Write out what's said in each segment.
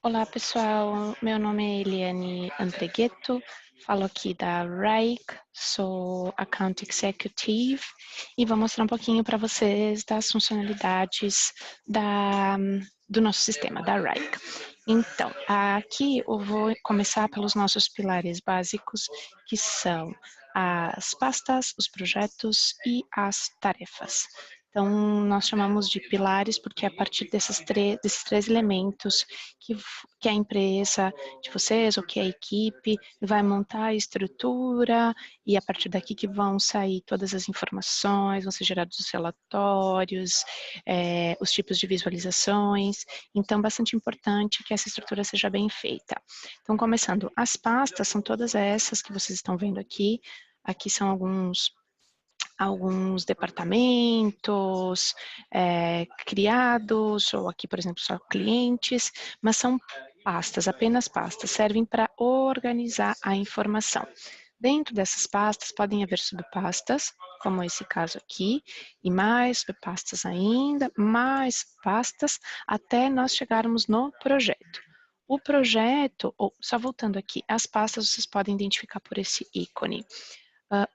Olá, pessoal. Meu nome é Eliane Andreghetto, falo aqui da RAIC, sou Account Executive e vou mostrar um pouquinho para vocês das funcionalidades do nosso sistema, da RAIC. Então, aqui eu vou começar pelos nossos pilares básicos, que são as pastas, os projetos e as tarefas. Então, nós chamamos de pilares porque é a partir desses três elementos que a empresa de vocês ou que a equipe vai montar a estrutura e a partir daqui que vão sair todas as informações, vão ser gerados os relatórios, os tipos de visualizações. Então, bastante importante que essa estrutura seja bem feita. Então, começando, as pastas são todas essas que vocês estão vendo aqui. Aqui são alguns departamentos criados, ou aqui, por exemplo, só clientes, mas são pastas, apenas pastas, servem para organizar a informação. Dentro dessas pastas podem haver subpastas, como esse caso aqui, e mais subpastas ainda, mais pastas, até nós chegarmos no projeto. O projeto, ou só voltando aqui, as pastas vocês podem identificar por esse ícone.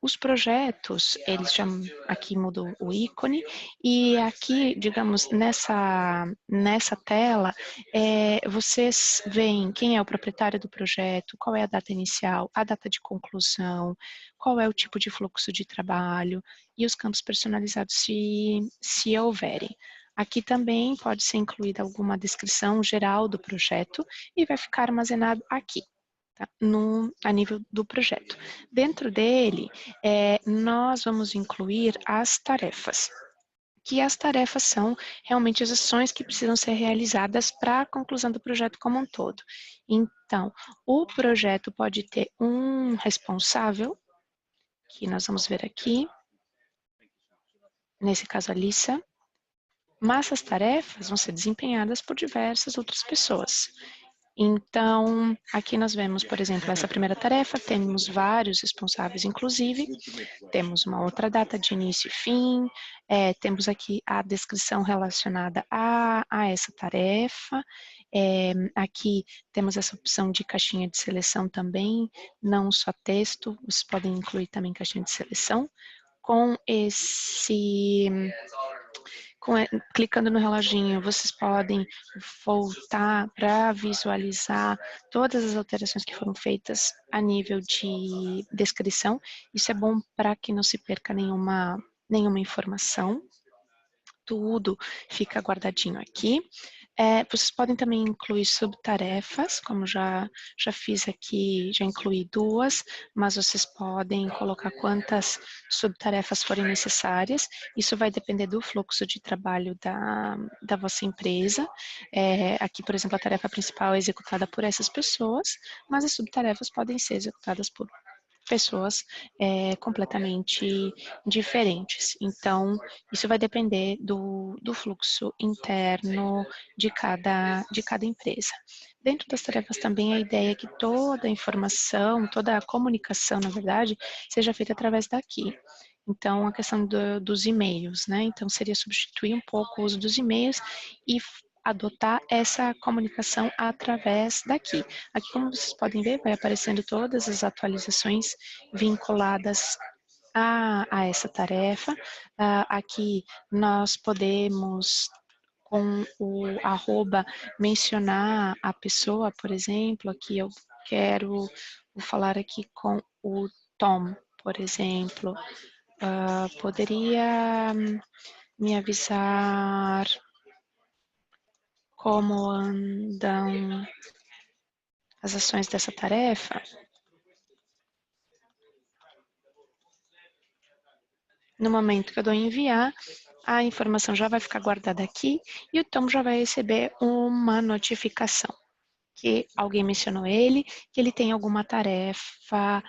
Os projetos, eles já, aqui mudou o ícone, e aqui, digamos, nessa tela, vocês veem quem é o proprietário do projeto, qual é a data inicial, a data de conclusão, qual é o tipo de fluxo de trabalho, e os campos personalizados, se houverem. Aqui também pode ser incluída alguma descrição geral do projeto, e vai ficar armazenado aqui. Tá? A nível do projeto. Dentro dele, nós vamos incluir as tarefas, que as tarefas são realmente as ações que precisam ser realizadas para a conclusão do projeto como um todo. Então, o projeto pode ter um responsável, que nós vamos ver aqui, nesse caso a Lisa, mas as tarefas vão ser desempenhadas por diversas outras pessoas. Então, aqui nós vemos, por exemplo, essa primeira tarefa, temos vários responsáveis, inclusive, temos uma outra data de início e fim, temos aqui a descrição relacionada a essa tarefa, aqui temos essa opção de caixinha de seleção também, não só texto, vocês podem incluir também caixinha de seleção, clicando no reloginho, vocês podem voltar para visualizar todas as alterações que foram feitas a nível de descrição. Isso é bom para que não se perca nenhuma informação. Tudo fica guardadinho aqui. Vocês podem também incluir subtarefas, como já fiz aqui, já incluí 2, mas vocês podem colocar quantas subtarefas forem necessárias. Isso vai depender do fluxo de trabalho da vossa empresa. Aqui, por exemplo, a tarefa principal é executada por essas pessoas, mas as subtarefas podem ser executadas por pessoas completamente diferentes. Então, isso vai depender do fluxo interno de cada empresa. Dentro das tarefas também a ideia é que toda a informação, toda a comunicação, na verdade, seja feita através daqui. Então, a questão dos e-mails, né? Então, seria substituir um pouco o uso dos e-mails e adotar essa comunicação através daqui. Aqui, como vocês podem ver, vai aparecendo todas as atualizações vinculadas a essa tarefa. Aqui nós podemos, com o arroba, mencionar a pessoa, por exemplo, aqui eu vou falar aqui com o Tom, por exemplo. Poderia me avisar como andam as ações dessa tarefa? No momento que eu dou em enviar, a informação já vai ficar guardada aqui e o Tom já vai receber uma notificação que alguém mencionou ele, que ele tem alguma tarefa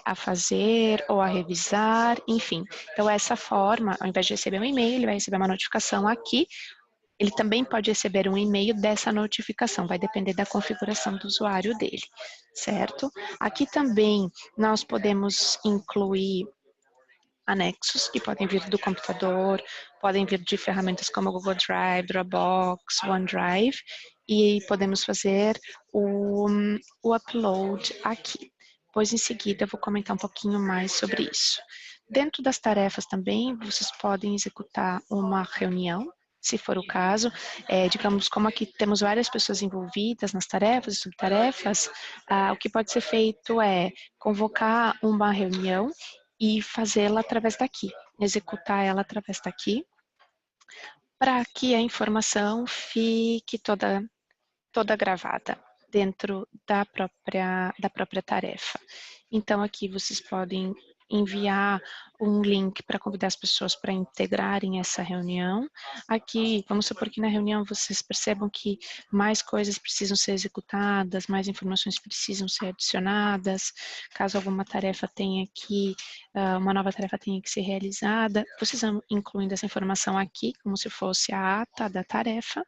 a fazer ou a revisar, enfim. Então, essa forma, ao invés de receber um e-mail, ele vai receber uma notificação aqui. Ele também pode receber um e-mail dessa notificação, vai depender da configuração do usuário dele, certo? Aqui também nós podemos incluir anexos que podem vir do computador, podem vir de ferramentas como Google Drive, Dropbox, OneDrive, e podemos fazer o upload aqui. Pois em seguida eu vou comentar um pouquinho mais sobre isso. Dentro das tarefas também, vocês podem executar uma reunião, se for o caso. Digamos, como aqui temos várias pessoas envolvidas nas tarefas e subtarefas, o que pode ser feito é convocar uma reunião e fazê-la através daqui, executar ela através daqui, para que a informação fique toda gravada dentro da própria tarefa. Então, aqui vocês podem enviar um link para convidar as pessoas para integrarem essa reunião. Aqui, vamos supor que na reunião vocês percebam que mais coisas precisam ser executadas, mais informações precisam ser adicionadas, caso alguma tarefa tenha que, uma nova tarefa tenha que ser realizada, vocês vão incluindo essa informação aqui, como se fosse a ata da tarefa,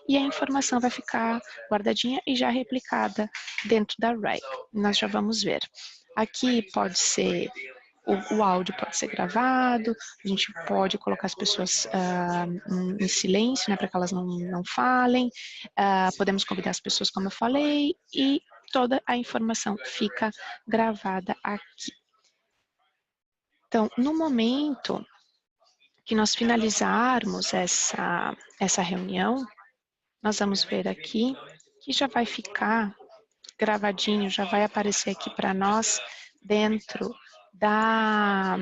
e a informação vai ficar guardadinha e já replicada dentro da RAG. Nós já vamos ver. Aqui pode ser, o áudio pode ser gravado, a gente pode colocar as pessoas em silêncio, né, para que elas não falem, podemos convidar as pessoas, como eu falei, e toda a informação fica gravada aqui. Então, no momento que nós finalizarmos essa reunião, nós vamos ver aqui que já vai ficar gravadinho, já vai aparecer aqui para nós dentro da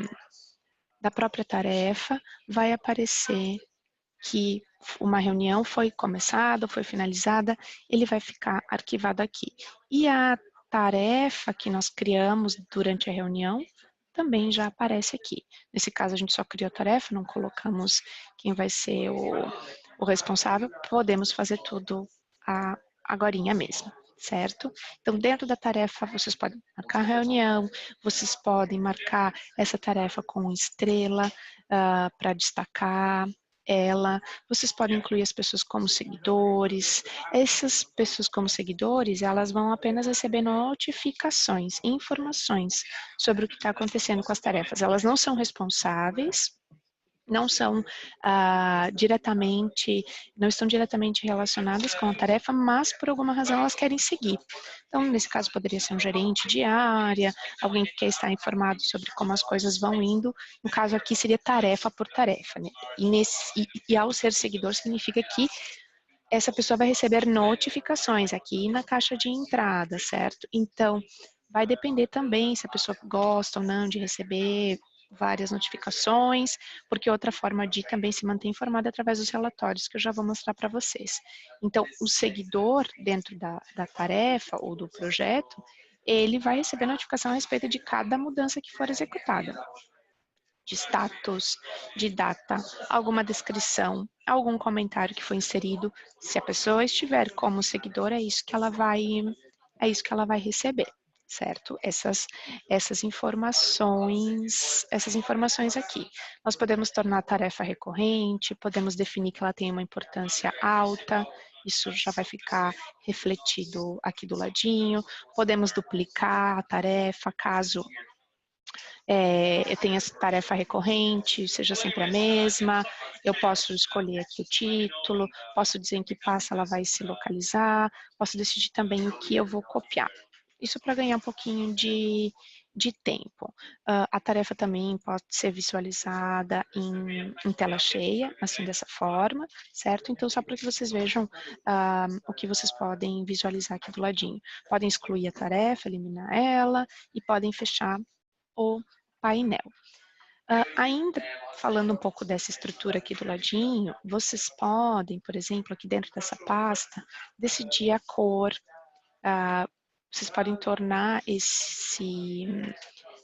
própria tarefa, vai aparecer que uma reunião foi começada, foi finalizada, ele vai ficar arquivado aqui. E a tarefa que nós criamos durante a reunião também já aparece aqui. Nesse caso, a gente só criou a tarefa, não colocamos quem vai ser o responsável, podemos fazer tudo agorinha mesmo, certo? Então, dentro da tarefa, vocês podem marcar a reunião, vocês podem marcar essa tarefa com estrela para destacar ela, vocês podem incluir as pessoas como seguidores. Essas pessoas como seguidores, elas vão apenas receber notificações, informações sobre o que está acontecendo com as tarefas. Elas não são responsáveis, não são não estão diretamente relacionadas com a tarefa, mas por alguma razão elas querem seguir. Então, nesse caso, poderia ser um gerente de área, alguém que quer estar informado sobre como as coisas vão indo. No caso aqui, seria tarefa por tarefa, né? E ao ser seguidor, significa que essa pessoa vai receber notificações aqui na caixa de entrada, certo? Então, vai depender também se a pessoa gosta ou não de receber várias notificações, porque outra forma de também se manter informada é através dos relatórios, que eu já vou mostrar para vocês. Então, o seguidor dentro da tarefa ou do projeto, ele vai receber notificação a respeito de cada mudança que for executada, de status, de data, alguma descrição, algum comentário que foi inserido. Se a pessoa estiver como seguidor, é isso que ela vai receber, certo? Essas informações aqui. Nós podemos tornar a tarefa recorrente, podemos definir que ela tem uma importância alta, isso já vai ficar refletido aqui do ladinho. Podemos duplicar a tarefa, caso eu tenho essa tarefa recorrente, seja sempre a mesma, eu posso escolher aqui o título, posso dizer em que pasta ela vai se localizar, posso decidir também o que eu vou copiar. Isso para ganhar um pouquinho de tempo. A tarefa também pode ser visualizada em tela cheia, assim dessa forma, certo? Então, só para que vocês vejam o que vocês podem visualizar aqui do ladinho. Podem excluir a tarefa, eliminar ela e podem fechar o painel. Ainda falando um pouco dessa estrutura aqui do ladinho, vocês podem, por exemplo, aqui dentro dessa pasta, decidir a cor. Vocês podem tornar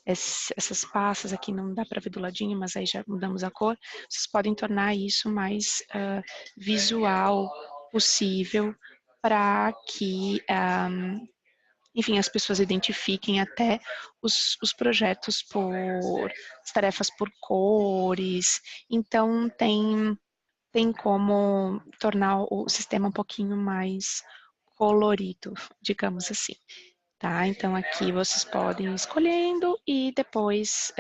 essas pastas aqui, não dá para ver do ladinho, mas aí já mudamos a cor. Vocês podem tornar isso mais visual possível para que enfim, as pessoas identifiquem até os projetos as tarefas por cores. Então, tem como tornar o sistema um pouquinho mais colorido, digamos assim. Tá? Então, aqui vocês podem ir escolhendo e depois,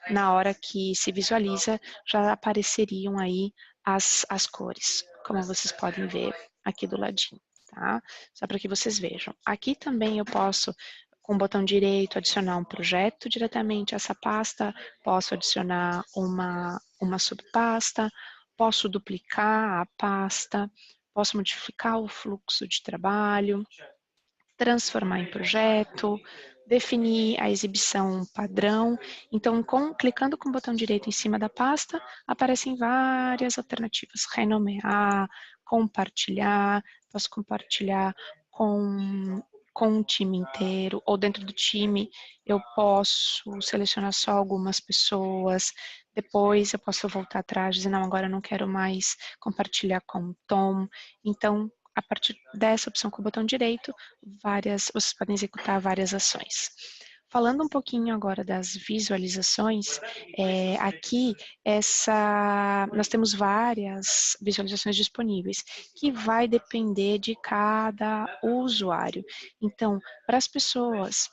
na hora que se visualiza, já apareceriam aí as cores, como vocês podem ver aqui do ladinho. tá? Só para que vocês vejam. Aqui também eu posso, com o botão direito, adicionar um projeto diretamente a essa pasta, posso adicionar uma subpasta, posso duplicar a pasta, posso modificar o fluxo de trabalho, transformar em projeto, definir a exibição padrão. Então, clicando com o botão direito em cima da pasta, aparecem várias alternativas. Renomear, compartilhar, posso compartilhar com o time inteiro, ou dentro do time eu posso selecionar só algumas pessoas, depois eu posso voltar atrás e dizer, não, agora eu não quero mais compartilhar com o Tom. Então, a partir dessa opção com o botão direito, vocês podem executar várias ações. Falando um pouquinho agora das visualizações, aqui nós temos várias visualizações disponíveis, que vai depender de cada usuário. Então, para as pessoas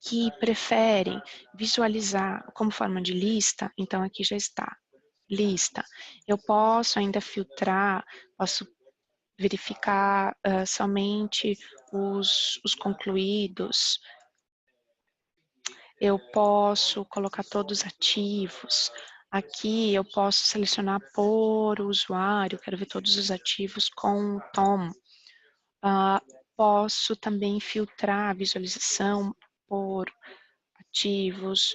que preferem visualizar como forma de lista, então aqui já está, lista. Eu posso ainda filtrar, posso verificar somente os concluídos. Eu posso colocar todos ativos. Aqui eu posso selecionar por usuário, quero ver todos os ativos com o Tom. Posso também filtrar a visualização por ativos,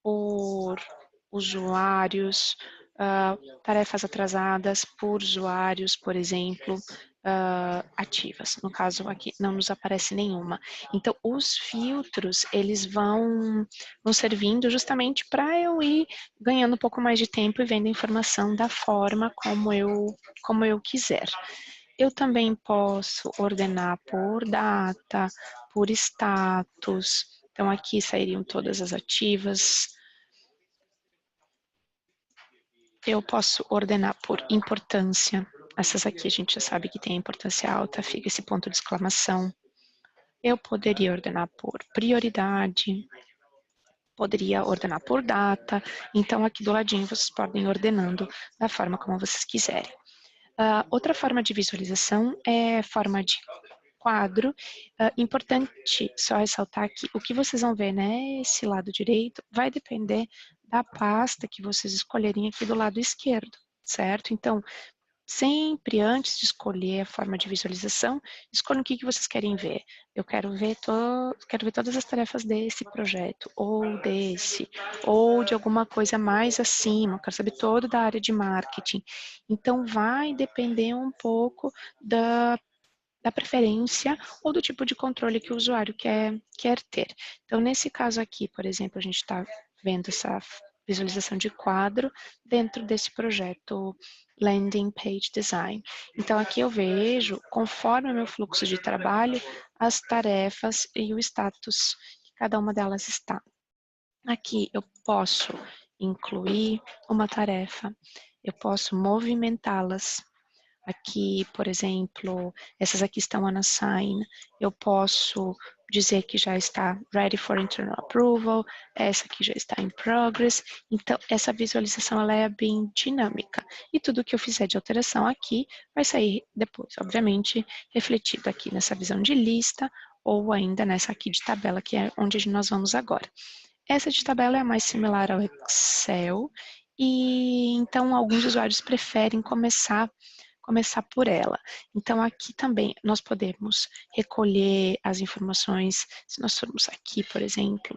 por usuários, tarefas atrasadas por usuários, por exemplo, ativas. No caso aqui não nos aparece nenhuma. Então, os filtros, eles vão servindo justamente para eu ir ganhando um pouco mais de tempo e vendo a informação da forma como eu quiser. Eu também posso ordenar por data, por status. Então, aqui sairiam todas as ativas. Eu posso ordenar por importância. Essas aqui a gente já sabe que tem importância alta, fica esse ponto de exclamação. Eu poderia ordenar por prioridade, poderia ordenar por data. Então, aqui do ladinho vocês podem ir ordenando da forma como vocês quiserem. Outra forma de visualização é forma de quadro. Importante só ressaltar que o que vocês vão ver nesse lado direito vai depender da pasta que vocês escolherem aqui do lado esquerdo, certo? Então, sempre antes de escolher a forma de visualização, escolham o que vocês querem ver. Eu quero ver todas as tarefas desse projeto, ou desse, ou de alguma coisa mais acima, eu quero saber todo da área de marketing. Então, vai depender um pouco da preferência ou do tipo de controle que o usuário quer ter. Então, nesse caso aqui, por exemplo, a gente está vendo essa visualização de quadro dentro desse projeto Landing Page Design. Então, aqui eu vejo, conforme o meu fluxo de trabalho, as tarefas e o status que cada uma delas está. Aqui eu posso incluir uma tarefa, eu posso movimentá-las. Aqui, por exemplo, essas aqui estão unassigned, eu posso dizer que já está ready for internal approval, essa aqui já está in progress, então essa visualização ela é bem dinâmica, e tudo que eu fizer de alteração aqui vai sair depois, obviamente, refletido aqui nessa visão de lista, ou ainda nessa aqui de tabela, que é onde nós vamos agora. Essa de tabela é a mais similar ao Excel, e então alguns usuários preferem começar por ela. Então, aqui também nós podemos recolher as informações, se nós formos aqui, por exemplo,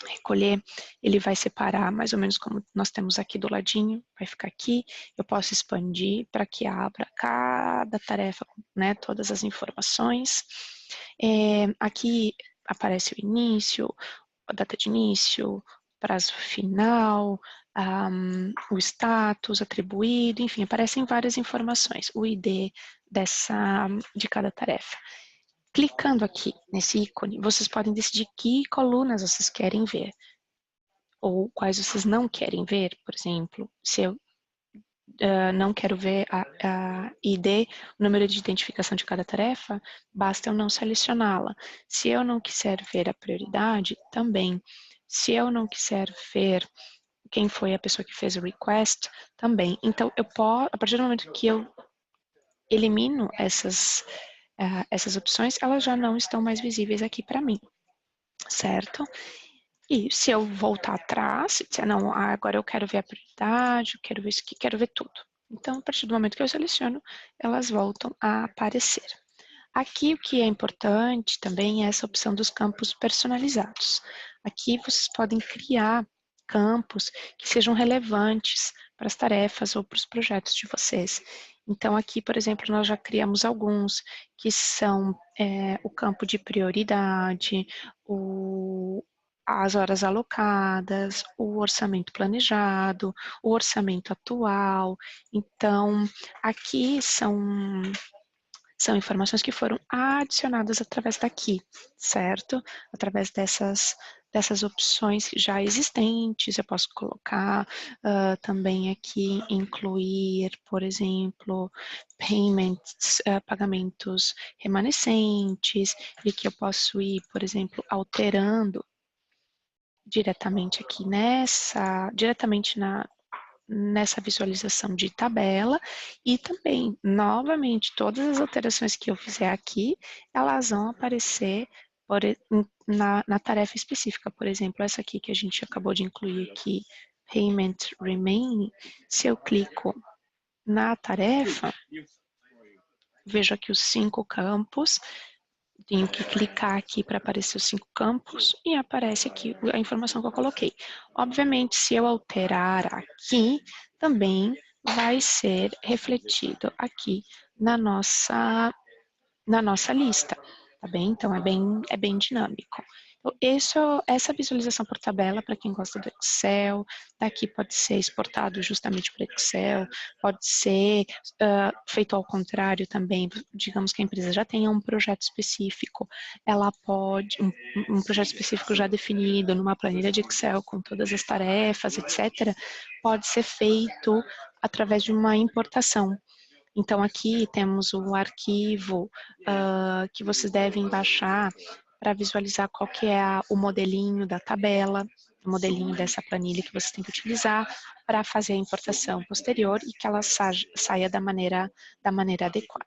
recolher, ele vai separar mais ou menos como nós temos aqui do ladinho, vai ficar aqui, eu posso expandir para que abra cada tarefa, né, todas as informações. Aqui aparece o início, a data de início, prazo final, o status atribuído, enfim, aparecem várias informações, o ID de cada tarefa. Clicando aqui nesse ícone, vocês podem decidir que colunas vocês querem ver, ou quais vocês não querem ver, por exemplo, se eu não quero ver a ID, o número de identificação de cada tarefa, basta eu não selecioná-la. Se eu não quiser ver a prioridade, também. Se eu não quiser ver quem foi a pessoa que fez o request, também. Então, a partir do momento que eu elimino essas opções, elas já não estão mais visíveis aqui para mim, certo? E se eu voltar atrás, se disser, não, agora eu quero ver a prioridade, eu quero ver isso aqui, quero ver tudo. Então, a partir do momento que eu seleciono, elas voltam a aparecer. Aqui o que é importante também é essa opção dos campos personalizados. Aqui vocês podem criar campos que sejam relevantes para as tarefas ou para os projetos de vocês. Então aqui, por exemplo, nós já criamos alguns que são o campo de prioridade, as horas alocadas, o orçamento planejado, o orçamento atual. Então, aqui são informações que foram adicionadas através daqui, certo? Através dessas opções já existentes, eu posso colocar também aqui, incluir, por exemplo, payments, pagamentos remanescentes, e que eu posso ir, por exemplo, alterando diretamente aqui diretamente nessa visualização de tabela, e também, novamente, todas as alterações que eu fizer aqui, elas vão aparecer na tarefa específica. Por exemplo, essa aqui que a gente acabou de incluir aqui, Payment Remaining, se eu clico na tarefa, vejo aqui os 5 campos, tenho que clicar aqui para aparecer os 5 campos e aparece aqui a informação que eu coloquei. Obviamente, se eu alterar aqui, também vai ser refletido aqui na nossa lista, tá bem? Então, é bem dinâmico. Então, essa visualização por tabela, para quem gosta do Excel, daqui pode ser exportado justamente para Excel, pode ser feito ao contrário também, digamos que a empresa já tenha um projeto específico, ela pode, um projeto específico já definido, numa planilha de Excel, com todas as tarefas, etc., pode ser feito através de uma importação. Então, aqui temos o arquivo que vocês devem baixar para visualizar qual que é o modelinho da tabela, o modelinho dessa planilha que vocês têm que utilizar para fazer a importação posterior e que ela saia da maneira adequada.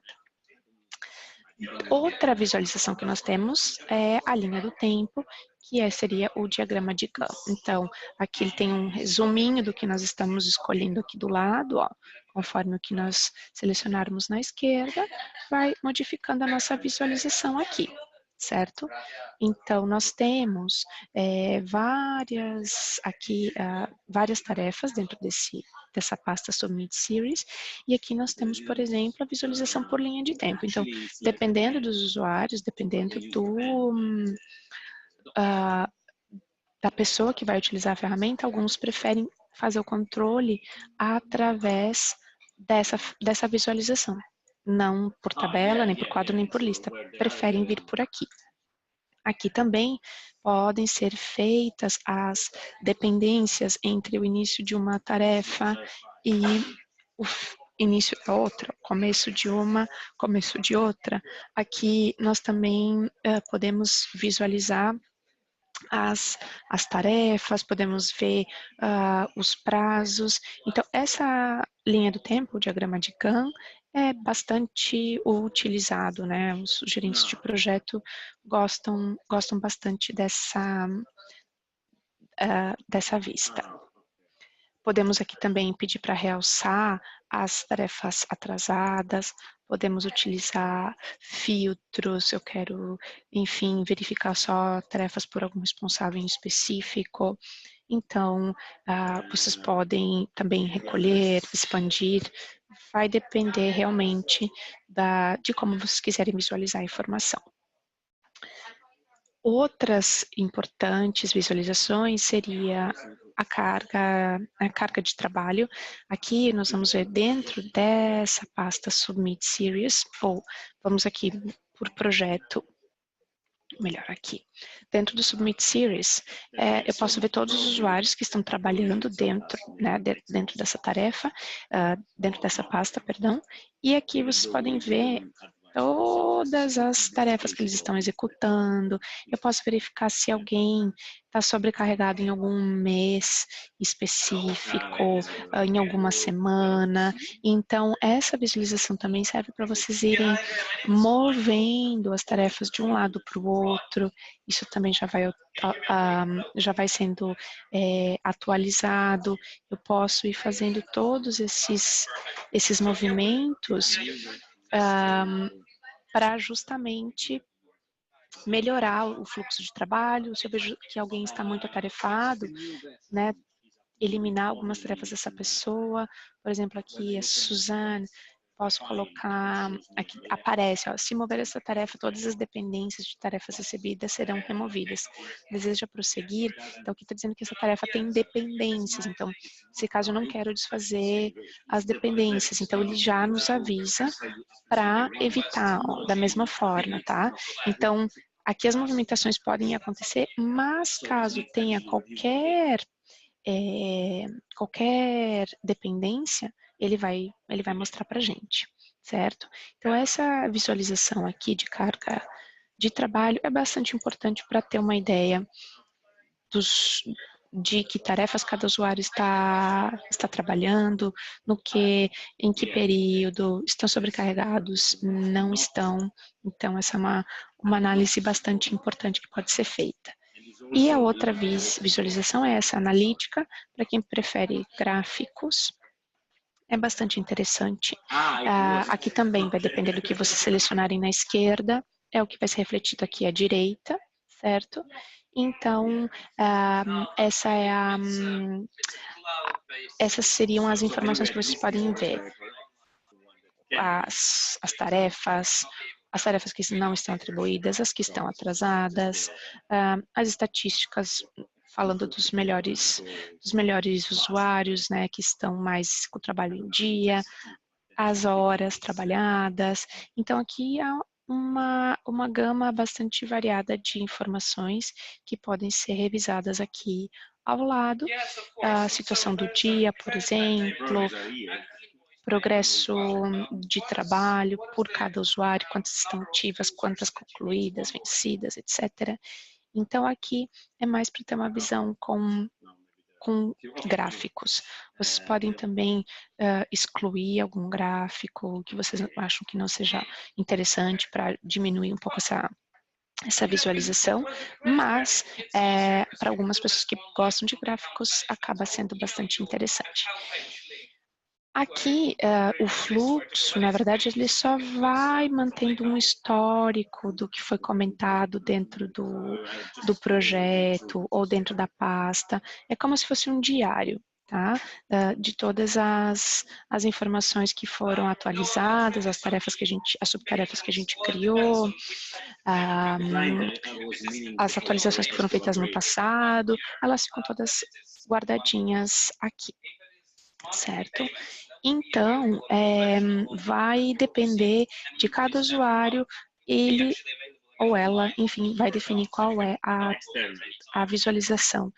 Outra visualização que nós temos é a linha do tempo, que seria o diagrama de Gantt. Então, aqui ele tem um resuminho do que nós estamos escolhendo aqui do lado, ó, conforme o que nós selecionarmos na esquerda, vai modificando a nossa visualização aqui, certo? Então, nós temos várias tarefas dentro dessa pasta Submit Series, e aqui nós temos, por exemplo, a visualização por linha de tempo. Então, dependendo dos usuários, dependendo da pessoa que vai utilizar a ferramenta, alguns preferem fazer o controle através dessa visualização. Não por tabela, nem por quadro, nem por lista. Preferem vir por aqui. Aqui também podem ser feitas as dependências entre o início de uma tarefa e o início da outra, começo de uma, começo de outra. Aqui nós também podemos visualizar as tarefas, podemos ver os prazos. Então, essa linha do tempo, o diagrama de Gantt, é bastante utilizado, né? Os gerentes de projeto gostam bastante dessa vista. Podemos aqui também pedir para realçar as tarefas atrasadas, podemos utilizar filtros, eu quero, enfim, verificar só tarefas por algum responsável em específico. Então, vocês podem também recolher, expandir, vai depender realmente de como vocês quiserem visualizar a informação. Outras importantes visualizações seria a carga de trabalho. Aqui nós vamos ver dentro dessa pasta Submit Series, ou vamos aqui por projeto, melhor aqui. Dentro do Submit Series, eu posso ver todos os usuários que estão trabalhando dentro dessa tarefa, dentro dessa pasta, perdão, e aqui vocês podem ver todas as tarefas que eles estão executando, eu posso verificar se alguém está sobrecarregado em algum mês específico, em alguma semana. Então, essa visualização também serve para vocês irem movendo as tarefas de um lado para o outro. Isso também já vai sendo atualizado. Eu posso ir fazendo todos esses movimentos para justamente melhorar o fluxo de trabalho. Se eu vejo que alguém está muito atarefado, né, eliminar algumas tarefas dessa pessoa. Por exemplo, aqui a Suzanne, posso colocar, aqui aparece, ó, se mover essa tarefa, todas as dependências de tarefas recebidas serão removidas. Deseja prosseguir? Então, aqui está dizendo que essa tarefa tem dependências, então, se caso eu não quero desfazer as dependências, então ele já nos avisa para evitar, ó, da mesma forma, tá? Então, aqui as movimentações podem acontecer, mas caso tenha qualquer dependência, ele vai mostrar para a gente, certo? Então, essa visualização aqui de carga de trabalho é bastante importante para ter uma ideia de que tarefas cada usuário está trabalhando, em que período, estão sobrecarregados, não estão. Então, essa é uma análise bastante importante que pode ser feita. E a outra visualização é essa analítica, para quem prefere gráficos, é bastante interessante. Aqui também vai depender do que vocês selecionarem na esquerda, é o que vai ser refletido aqui à direita, certo? Então, essas seriam as informações que vocês podem ver. As tarefas que não estão atribuídas, as que estão atrasadas, as estatísticas falando dos melhores usuários, né, que estão mais com o trabalho em dia, as horas trabalhadas. Então, aqui há uma gama bastante variada de informações que podem ser revisadas aqui ao lado. A situação do dia, por exemplo, progresso de trabalho por cada usuário, quantas estão ativas, quantas concluídas, vencidas, etc. Então, aqui é mais para ter uma visão com gráficos. Vocês podem também excluir algum gráfico que vocês acham que não seja interessante para diminuir um pouco essa visualização, mas para algumas pessoas que gostam de gráficos, acaba sendo bastante interessante. Aqui, o fluxo, na verdade, ele só vai mantendo um histórico do que foi comentado dentro do projeto ou dentro da pasta. É como se fosse um diário, tá? De todas as informações que foram atualizadas, as subtarefas que a gente criou, as atualizações que foram feitas no passado, elas ficam todas guardadinhas aqui, certo? Então, vai depender de cada usuário, ele ou ela, enfim, vai definir qual é a visualização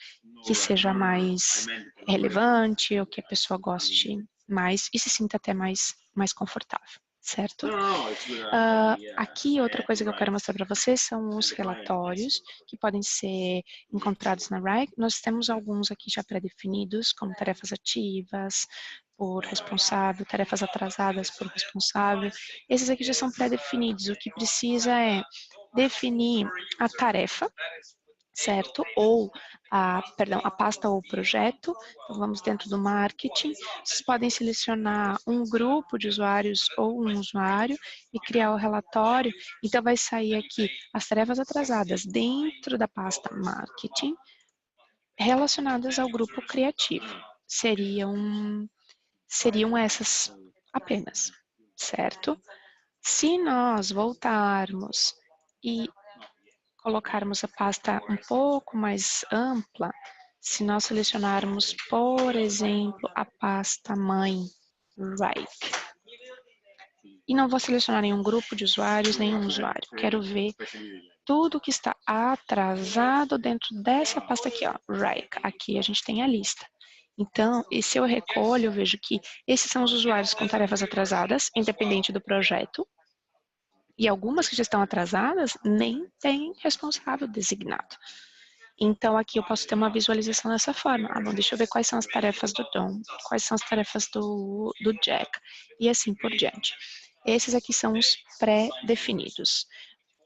que seja mais relevante, ou que a pessoa goste mais e se sinta até mais confortável, certo? Aqui, outra coisa que eu quero mostrar para vocês são os relatórios que podem ser encontrados na RAG. Nós temos alguns aqui já pré-definidos, como tarefas ativas, por responsável, tarefas atrasadas por responsável. Esses aqui já são pré-definidos. O que precisa é definir a tarefa, certo? Ou a pasta ou projeto. Então, vamos dentro do marketing. Vocês podem selecionar um grupo de usuários ou um usuário e criar o relatório. Então, vai sair aqui as tarefas atrasadas dentro da pasta marketing relacionadas ao grupo criativo. Seriam essas apenas, certo? Se nós voltarmos e colocarmos a pasta um pouco mais ampla, se nós selecionarmos, por exemplo, a pasta mãe Wrike, e não vou selecionar nenhum grupo de usuários, nenhum usuário, quero ver tudo que está atrasado dentro dessa pasta aqui, ó, Wrike. Aqui a gente tem a lista. Então, e se eu recolho, eu vejo que esses são os usuários com tarefas atrasadas, independente do projeto. E algumas que já estão atrasadas nem têm responsável designado. Então, aqui eu posso ter uma visualização dessa forma. Ah, bom, deixa eu ver quais são as tarefas do Tom, quais são as tarefas do Jack, e assim por diante. Esses aqui são os pré-definidos.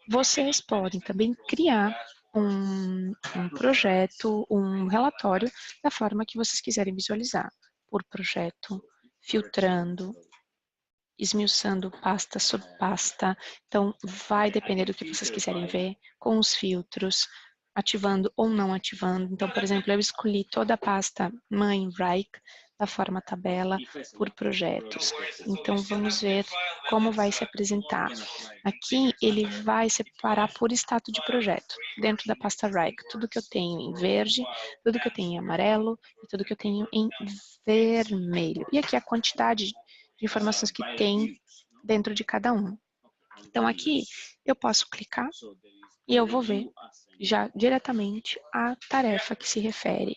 Vocês podem também criar um projeto, um relatório, da forma que vocês quiserem visualizar, por projeto, filtrando, esmiuçando pasta sobre pasta. Então, vai depender do que vocês quiserem ver, com os filtros, ativando ou não ativando. Então, por exemplo, eu escolhi toda a pasta mãe Wrike da forma tabela por projetos. Então, vamos ver como vai se apresentar. Aqui, ele vai separar por status de projeto, dentro da pasta Wrike. Tudo que eu tenho em verde, tudo que eu tenho em amarelo e tudo que eu tenho em vermelho. E aqui a quantidade de informações que tem dentro de cada um. Então, aqui eu posso clicar e eu vou ver já diretamente a tarefa que se refere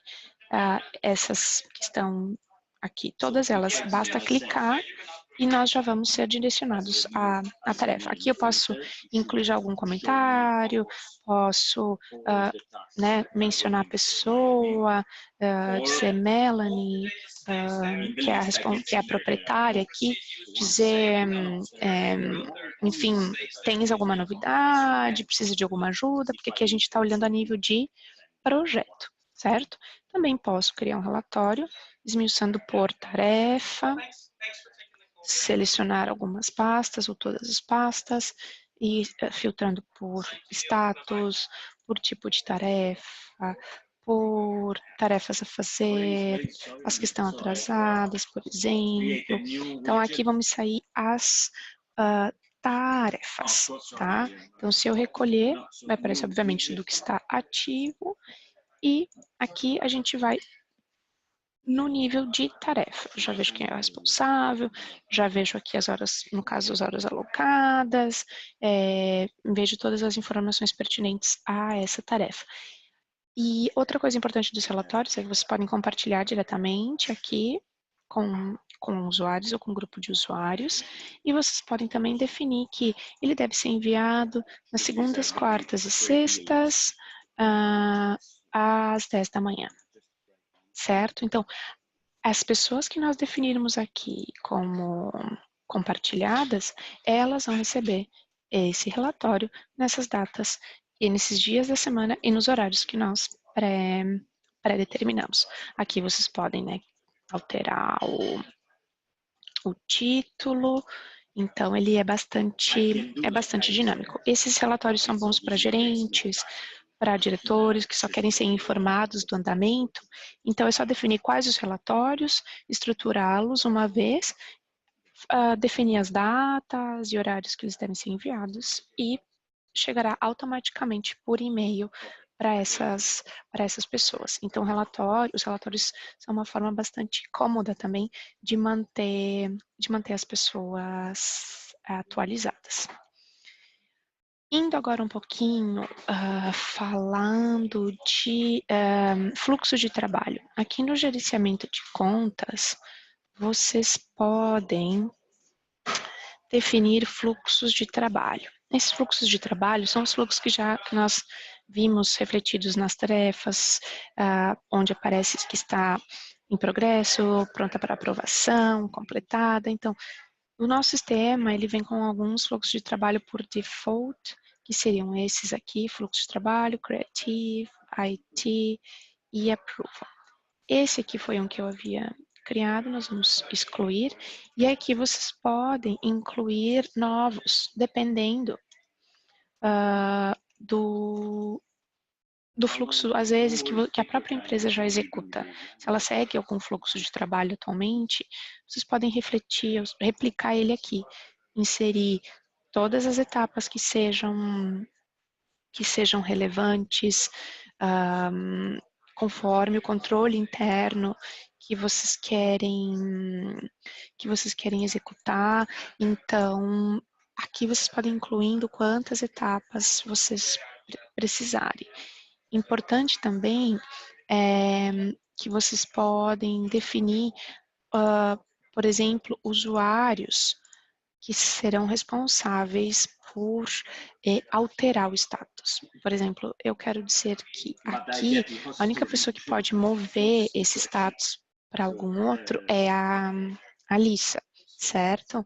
a essas que estão aqui. Todas elas, basta clicar e nós já vamos ser direcionados à tarefa. Aqui eu posso incluir já algum comentário, posso mencionar a pessoa, dizer Melanie, que é a proprietária aqui, dizer, enfim, tens alguma novidade, precisa de alguma ajuda, porque aqui a gente está olhando a nível de projeto, certo? Também posso criar um relatório, esmiuçando por tarefa, selecionar algumas pastas ou todas as pastas e filtrando por status, por tipo de tarefa, por tarefas a fazer, as que estão atrasadas, por exemplo. Então, aqui vão me sair as tarefas, tá? Então, se eu recolher, vai aparecer, obviamente, tudo que está ativo e aqui a gente vai no nível de tarefa. Já vejo quem é o responsável, já vejo aqui as horas, no caso, as horas alocadas, vejo todas as informações pertinentes a essa tarefa. E outra coisa importante dos relatórios é que vocês podem compartilhar diretamente aqui com usuários ou com um grupo de usuários, e vocês podem também definir que ele deve ser enviado nas segundas, quartas e sextas, às 10 da manhã, certo? Então, as pessoas que nós definirmos aqui como compartilhadas, elas vão receber esse relatório nessas datas e nesses dias da semana e nos horários que nós pré-determinamos. Aqui vocês podem, alterar o título, então ele é bastante dinâmico. Esses relatórios são bons para gerentes, para diretores que só querem ser informados do andamento, então é só definir quais os relatórios, estruturá-los uma vez, definir as datas e horários que eles devem ser enviados e chegará automaticamente por e-mail para essas pessoas. Então, os relatórios são uma forma bastante cômoda também de manter as pessoas atualizadas. Indo agora um pouquinho, falando de fluxo de trabalho. Aqui no gerenciamento de contas, vocês podem definir fluxos de trabalho. Esses fluxos de trabalho são os fluxos que nós vimos refletidos nas tarefas, onde aparece que está em progresso, pronta para aprovação, completada. Então, o nosso sistema, ele vem com alguns fluxos de trabalho por default, que seriam esses aqui, fluxo de trabalho, Creative, IT e Approval. Esse aqui foi um que eu havia criado, nós vamos excluir, e aqui vocês podem incluir novos, dependendo do fluxo, às vezes, que a própria empresa já executa. Se ela segue algum fluxo de trabalho atualmente, vocês podem refletir, replicar ele aqui, inserir todas as etapas que sejam relevantes, conforme o controle interno que vocês querem executar. Então, aqui vocês podem incluindo quantas etapas vocês precisarem. Importante também que vocês podem definir, por exemplo, usuários que serão responsáveis por alterar o status. Por exemplo, eu quero dizer que aqui a única pessoa que pode mover esse status para algum outro é a Alissa, certo?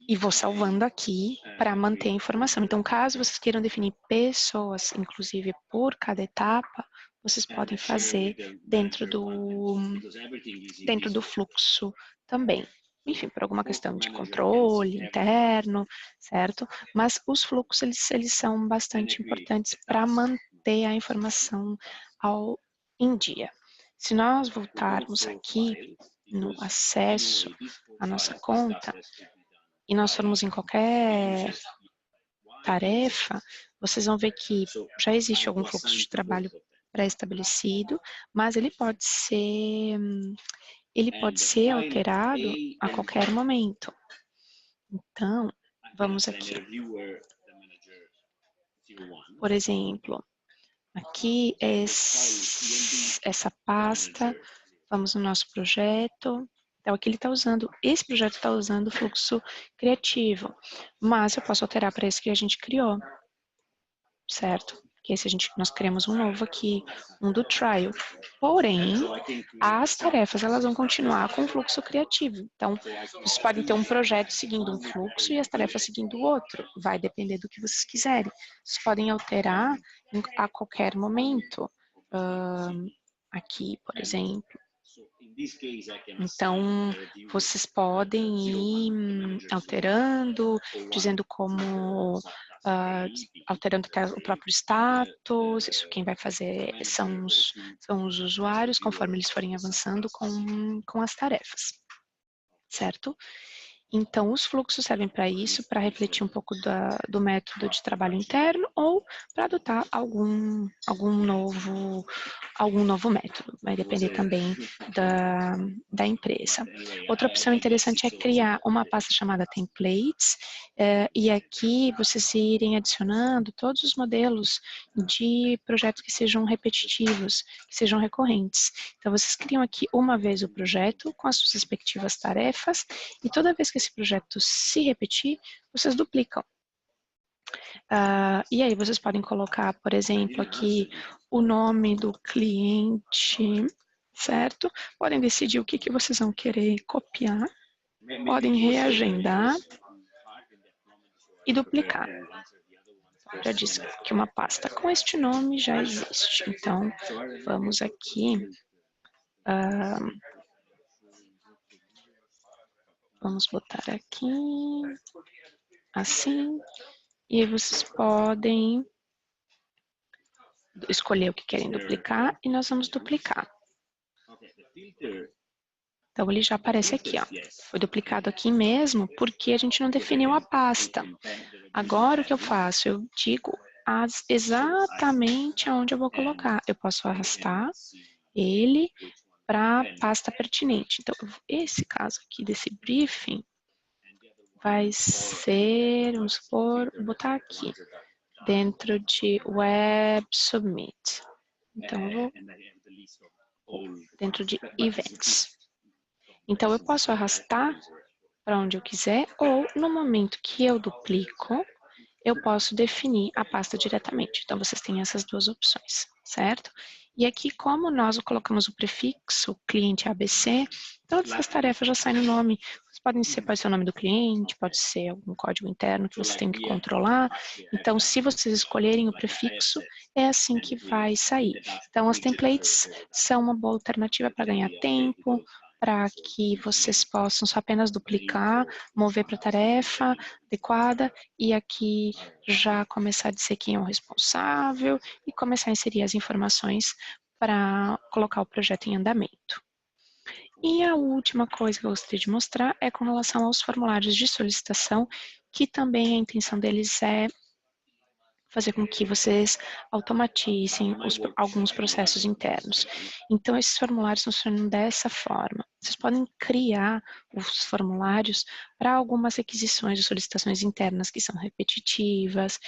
E vou salvando aqui para manter a informação. Então, caso vocês queiram definir pessoas, inclusive por cada etapa, vocês podem fazer dentro do fluxo também. Enfim, por alguma questão de controle interno, certo? Mas os fluxos, eles são bastante importantes para manter a informação em dia. Se nós voltarmos aqui no acesso à nossa conta, e nós formos em qualquer tarefa, vocês vão ver que já existe algum fluxo de trabalho pré-estabelecido, mas ele pode ser alterado a qualquer momento. Então, vamos aqui. Por exemplo, aqui essa pasta, vamos no nosso projeto. Então, aqui ele está usando, esse projeto está usando o fluxo criativo, mas eu posso alterar para esse que a gente criou, certo? Que esse nós criamos um novo aqui, um do trial. Porém, as tarefas, elas vão continuar com o fluxo criativo. Então, vocês podem ter um projeto seguindo um fluxo e as tarefas seguindo o outro. Vai depender do que vocês quiserem. Vocês podem alterar a qualquer momento. Aqui, por exemplo. Então, vocês podem ir alterando, dizendo como, alterando até o próprio status, isso quem vai fazer são os usuários, conforme eles forem avançando com as tarefas, certo? Então, os fluxos servem para isso, para refletir um pouco do método de trabalho interno ou para adotar algum novo método. Vai depender também da empresa. Outra opção interessante é criar uma pasta chamada templates, e aqui vocês irem adicionando todos os modelos de projetos que sejam repetitivos, que sejam recorrentes. Então, vocês criam aqui uma vez o projeto com as suas respectivas tarefas e toda vez que esse projeto se repetir, vocês duplicam. E aí vocês podem colocar, por exemplo, aqui o nome do cliente, certo? Podem decidir o que vocês vão querer copiar, podem reagendar e duplicar. Já disse que uma pasta com este nome já existe. Então, vamos aqui. Vamos botar aqui, assim. E aí vocês podem escolher o que querem duplicar e nós vamos duplicar. Então, ele já aparece aqui, ó. Foi duplicado aqui mesmo porque a gente não definiu a pasta. Agora, o que eu faço? Eu digo exatamente aonde eu vou colocar. Eu posso arrastar ele para a pasta pertinente. Então, esse caso aqui desse briefing vai ser, vamos supor, vou botar aqui, dentro de Web Submit. Então, eu vou dentro de Events. Então, eu posso arrastar para onde eu quiser, ou no momento que eu duplico, eu posso definir a pasta diretamente. Então, vocês têm essas duas opções, certo? E aqui, como nós colocamos o prefixo cliente ABC, todas as tarefas já saem no nome. Pode ser o nome do cliente, pode ser algum código interno que vocês têm que controlar. Então, se vocês escolherem o prefixo, é assim que vai sair. Então, as templates são uma boa alternativa para ganhar tempo, para que vocês possam só apenas duplicar, mover para a tarefa adequada e aqui já começar a dizer quem é o responsável e começar a inserir as informações para colocar o projeto em andamento. E a última coisa que eu gostaria de mostrar é com relação aos formulários de solicitação, que também a intenção deles é fazer com que vocês automatizem alguns processos internos. Então, esses formulários funcionam dessa forma. Vocês podem criar os formulários para algumas requisições de solicitações internas que são repetitivas,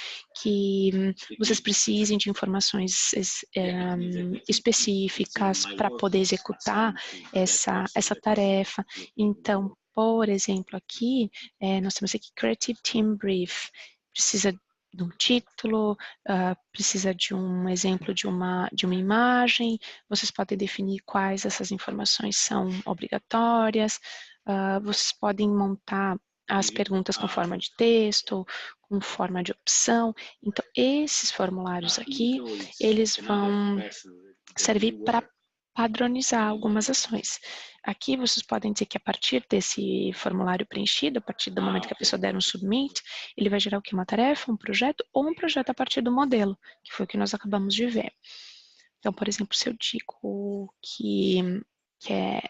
que vocês precisem de informações específicas para poder executar essa tarefa. Então, Por exemplo, aqui, nós temos aqui Creative Team Brief. Precisa de um título, precisa de um exemplo de uma imagem. Vocês podem definir quais essas informações são obrigatórias. Vocês podem montar as perguntas com forma de texto, com forma de opção. Então, esses formulários aqui, eles vão servir para padronizar algumas ações. Aqui vocês podem dizer que a partir desse formulário preenchido, a partir do momento que a pessoa der um submit, ele vai gerar o que? Uma tarefa, um projeto ou um projeto a partir do modelo, que foi o que nós acabamos de ver. Então, por exemplo, se eu digo que é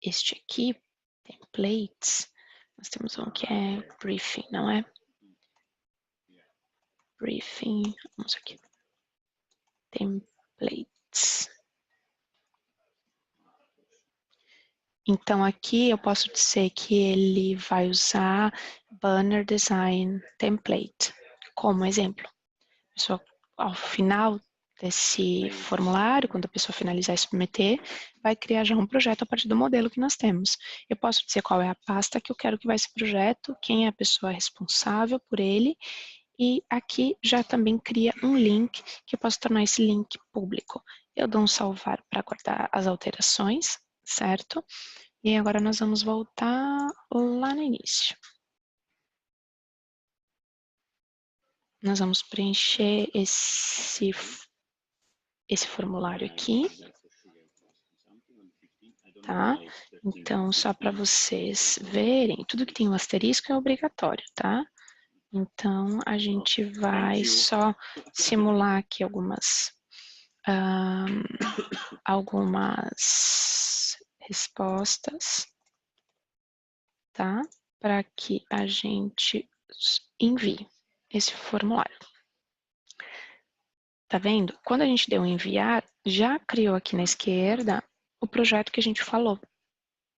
este aqui, templates, nós temos um que é briefing, não é? Briefing, vamos aqui. Templates. Então, aqui eu posso dizer que ele vai usar Banner Design Template como exemplo. Ao final desse formulário, quando a pessoa finalizar e submeter, vai criar já um projeto a partir do modelo que nós temos. Eu posso dizer qual é a pasta que eu quero que vai esse projeto, quem é a pessoa responsável por ele, e aqui já também cria um link, que eu posso tornar esse link público. Eu dou um salvar para guardar as alterações, certo? E agora nós vamos voltar lá no início. Nós vamos preencher esse formulário aqui. Tá? Então, só para vocês verem, tudo que tem um asterisco é obrigatório, tá? Então, a gente vai só simular aqui algumas respostas, tá? Para que a gente envie esse formulário. Tá vendo? Quando a gente deu enviar, já criou aqui na esquerda o projeto que a gente falou,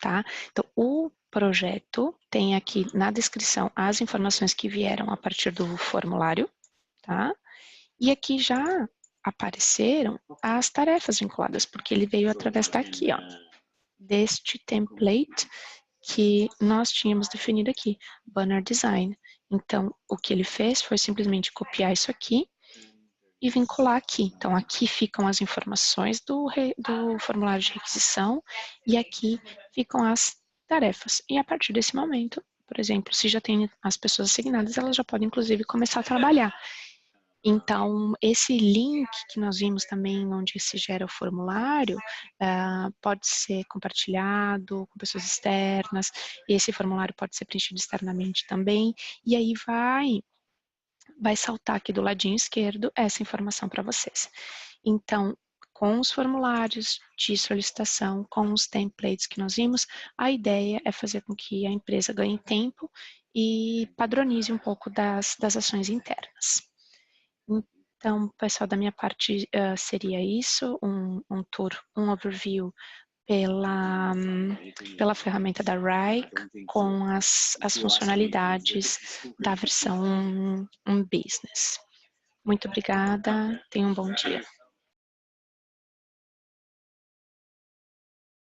tá? Então, o projeto tem aqui na descrição as informações que vieram a partir do formulário, tá? E aqui já apareceram as tarefas vinculadas, porque ele veio através daqui, ó, deste template que nós tínhamos definido aqui, Banner Design. Então, o que ele fez foi simplesmente copiar isso aqui e vincular aqui. Então, aqui ficam as informações do formulário de requisição e aqui ficam as tarefas. E a partir desse momento, por exemplo, se já tem as pessoas assignadas, elas já podem, inclusive, começar a trabalhar. Então, esse link que nós vimos também, onde se gera o formulário, pode ser compartilhado com pessoas externas, esse formulário pode ser preenchido externamente também, e aí vai saltar aqui do ladinho esquerdo essa informação para vocês. Então, com os formulários de solicitação, com os templates que nós vimos, a ideia é fazer com que a empresa ganhe tempo e padronize um pouco das ações internas. Então, pessoal, da minha parte seria isso, um tour, um overview pela ferramenta da Wrike com as funcionalidades da versão 1 Business. Muito obrigada, tenham um bom dia.